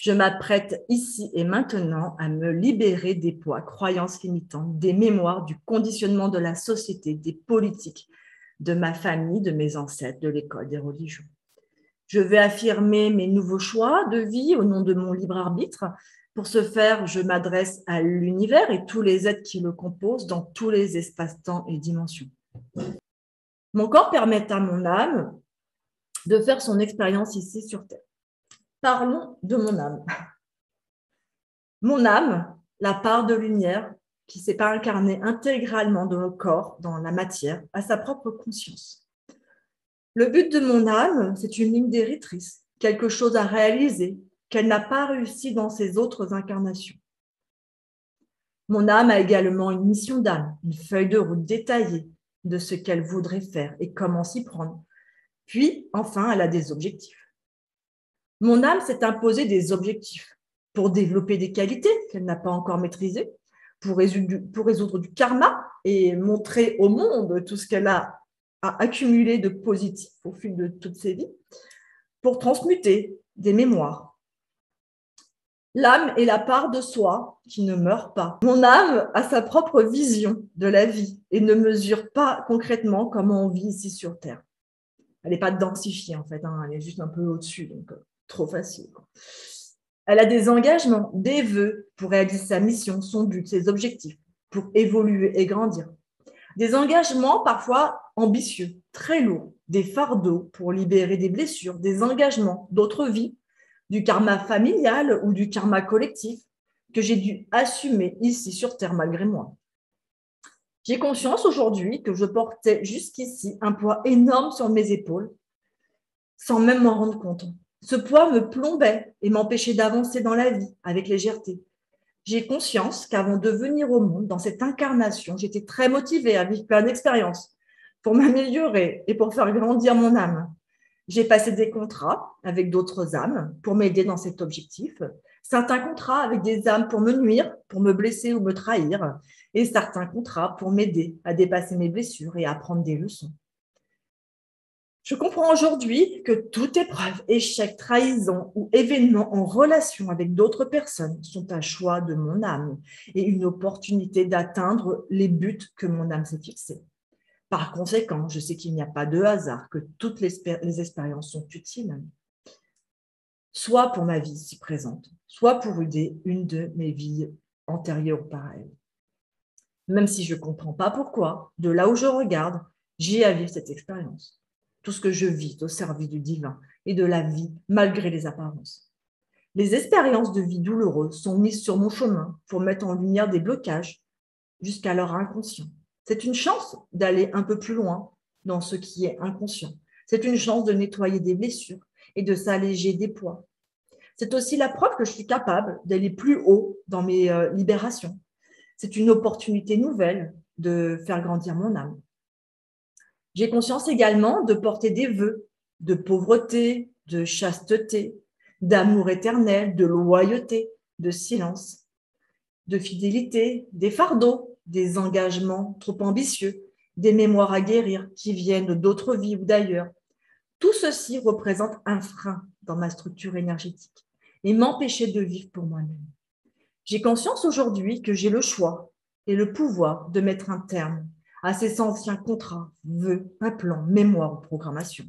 Je m'apprête ici et maintenant à me libérer des poids, croyances limitantes, des mémoires, du conditionnement de la société, des politiques, de ma famille, de mes ancêtres, de l'école, des religions. Je vais affirmer mes nouveaux choix de vie au nom de mon libre arbitre. Pour ce faire, je m'adresse à l'univers et tous les êtres qui le composent dans tous les espaces-temps et dimensions. Mon corps permet à mon âme de faire son expérience ici sur Terre. Parlons de mon âme. Mon âme, la part de lumière qui s'est pas incarnée intégralement dans le corps, dans la matière, a sa propre conscience. Le but de mon âme, c'est une ligne directrice, quelque chose à réaliser qu'elle n'a pas réussi dans ses autres incarnations. Mon âme a également une mission d'âme, une feuille de route détaillée de ce qu'elle voudrait faire et comment s'y prendre. Puis, enfin, elle a des objectifs. Mon âme s'est imposé des objectifs pour développer des qualités qu'elle n'a pas encore maîtrisées, pour résoudre du karma et montrer au monde tout ce qu'elle a accumulé de positif au fil de toutes ses vies, pour transmuter des mémoires. L'âme est la part de soi qui ne meurt pas. Mon âme a sa propre vision de la vie et ne mesure pas concrètement comment on vit ici sur Terre. Elle n'est pas densifiée en fait, elle est juste un peu au-dessus, donc trop facile. Elle a des engagements, des vœux pour réaliser sa mission, son but, ses objectifs, pour évoluer et grandir. Des engagements parfois ambitieux, très lourds, des fardeaux pour libérer des blessures, des engagements d'autres vies, du karma familial ou du karma collectif que j'ai dû assumer ici sur Terre malgré moi. J'ai conscience aujourd'hui que je portais jusqu'ici un poids énorme sur mes épaules sans même m'en rendre compte. Ce poids me plombait et m'empêchait d'avancer dans la vie avec légèreté. J'ai conscience qu'avant de venir au monde, dans cette incarnation, j'étais très motivée à vivre plein d'expériences pour m'améliorer et pour faire grandir mon âme. J'ai passé des contrats avec d'autres âmes pour m'aider dans cet objectif. Certains contrats avec des âmes pour me nuire, pour me blesser ou me trahir, et certains contrats pour m'aider à dépasser mes blessures et à apprendre des leçons. Je comprends aujourd'hui que toute épreuve, échec, trahison ou événement en relation avec d'autres personnes sont un choix de mon âme et une opportunité d'atteindre les buts que mon âme s'est fixés. Par conséquent, je sais qu'il n'y a pas de hasard, que toutes les expériences sont utiles, soit pour ma vie ici présente, soit pour aider une de mes vies antérieures par elle. Même si je ne comprends pas pourquoi, de là où je regarde, j'ai à vivre cette expérience. Tout ce que je vis au service du divin et de la vie malgré les apparences. Les expériences de vie douloureuses sont mises sur mon chemin pour mettre en lumière des blocages jusqu'à leur inconscient. C'est une chance d'aller un peu plus loin dans ce qui est inconscient. C'est une chance de nettoyer des blessures et de s'alléger des poids. C'est aussi la preuve que je suis capable d'aller plus haut dans mes libérations. C'est une opportunité nouvelle de faire grandir mon âme. J'ai conscience également de porter des vœux de pauvreté, de chasteté, d'amour éternel, de loyauté, de silence, de fidélité, des fardeaux, des engagements trop ambitieux, des mémoires à guérir qui viennent d'autres vies ou d'ailleurs. Tout ceci représente un frein dans ma structure énergétique et m'empêcher de vivre pour moi-même. J'ai conscience aujourd'hui que j'ai le choix et le pouvoir de mettre un terme à ces anciens contrats, vœux, implants, mémoires ou programmations.